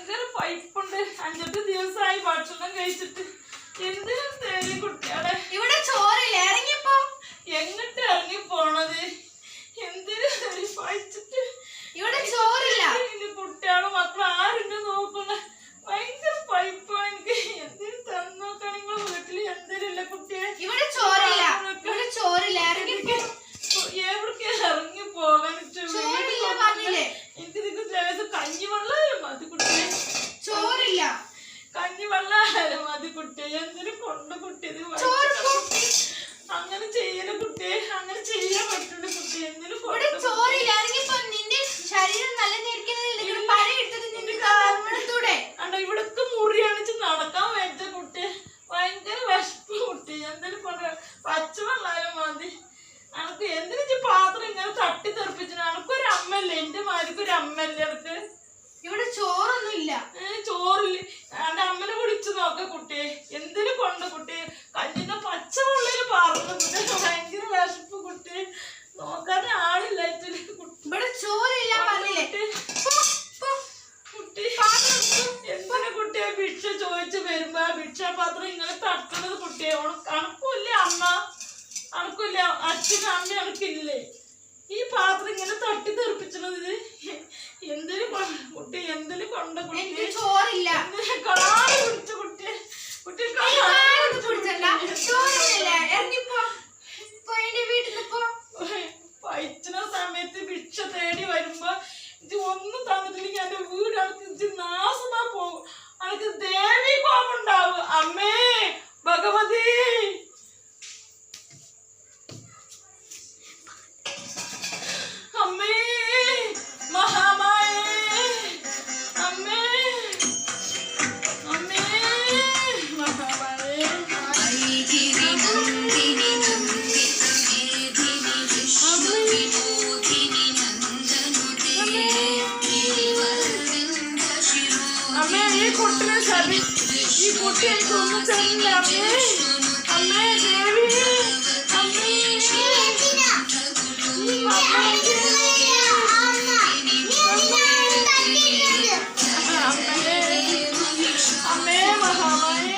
ഭയങ്കര പൈപ്പുണ്ട്. 5-8 ദിവസമായി ഭക്ഷണം കഴിച്ചിട്ട്. എന്തിനും തേടി കുട്ടികളെ. ഇവിടെ ചോറില്ല, ഇറങ്ങിപ്പോ. എങ്ങിട്ട് ഇറങ്ങി പോണത്? എന്തിനു പഴിച്ചിട്ട് ഇവിടെ ചോറില്ല. കുട്ടികളും മക്കളും ആരുണ്ട് നോക്കണ? ഭയങ്കര പൈപ്പാണ് എനിക്ക്. എന്തിനു തന്നോക്കാൻ നിങ്ങളെ വീട്ടില് എന്തിനില്ല കുട്ടിയെ? ഇവിടെ ചോറില്ല, ഇവിടെ ചോറില്ല, ഇറങ്ങിപ്പോ. എവിടേക്ക് ഇറങ്ങി പോകാൻ? ചോറില്ല പറഞ്ഞില്ലേ? എനിക്ക് നിങ്ങൾക്ക് കഞ്ഞിവെള്ളം മതി കുട്ടിയെ. ചോറില്ല, കഞ്ഞിവെള്ളം മതി കുട്ടിയെ. എന്തിനു കൊണ്ട് കുട്ടിയത്? അങ്ങനെ ചെയ്യല കുട്ടിയെ, അങ്ങനെ ചെയ്യാൻ പറ്റുള്ളൂ കുട്ടിയെ. എന്തിനു ചോറില്ല, ഇറങ്ങിപ്പോ. നിന്റെ ശരീരം നല്ല നിൽക്കുന്നതിൽ പഴ എടുത്തിട്ട് നിന്റെ കാർമെടുത്തൂടെ? അണ്ടോ ഇവിടൊക്കെ മുറിയണിച്ച് നടക്കാൻ വേണ്ട കുട്ടിയെ. ഭയങ്കര വിശപ്പ് കുട്ടി. എന്തിനു കൊണ്ട് പച്ചവെള്ളാലും മതി. അനക്ക് എന്തിനു പാത്രം ഇങ്ങനെ തട്ടി തെറിപ്പിച്ചു? അനക്കൊരു അമ്മല്ലേ? എന്റെ മാരിക്കൊരു അമ്മല്ലേ അനക്ക്? ഇവിടെ ചോറൊന്നും ഇല്ല. ചോറില്ല. എന്റെ അമ്മനെ വിളിച്ചു നോക്ക കുട്ടിയെ. എന്തിനു കൊണ്ട് കുട്ടിയെ? കഞ്ഞിന്റെ പച്ചവെള്ളയില് പറഞ്ഞു കുട്ടിയെ. ഭയങ്കര വിശപ്പ് കുട്ടിയെ. നോക്കാൻ ആളില്ലായിട്ട് ഇവിടെ ചോറില്ല പറഞ്ഞില്ലേ? കുട്ടി എന്തിനു കുട്ടിയെ ഭിക്ഷ ചോദിച്ചു വരുമ്പോ ഭിക്ഷാപാത്രം ഇങ്ങനെ തട്ടുന്നത് കുട്ടിയെ? അണക്കില്ലേ അമ്മ? അണക്കില്ല അച്ഛനും അമ്മ അണക്കില്ലേ? ഈ പാത്രം ഇങ്ങനെ തട്ടി തെറിപ്പിച്ചത് എന്തിനു കുട്ടി? എന്തിനു കൊണ്ട് കുട്ടി? ചോറില്ല. കാല് പിടിച്ച കുട്ടിയെ. കുട്ടി പയറ്റുന്ന സമയത്ത് ഭിക്ഷ തേടി വരുമ്പോ ഇത് ഒന്നും തന്നിട്ടില്ലെങ്കിൽ എന്റെ വീട് അനക്ക് നാശമാ പോകും. അനക്ക് ദേവി കോപുണ്ടാവും. അമ്മേ ഭഗവതി, അമ്മേ മഹാമായേ, അമ്മേ അമ്മേ മഹാമായേ. അമ്മേ ഈ കുട്ടിനെ ശരി, ഈ കുട്ടി എനിക്ക് ഒന്നും തരില്ല. അമ്മേ അമ്മേ ദേവി, അമ്മേ അമ്മേ മഹാമായേ.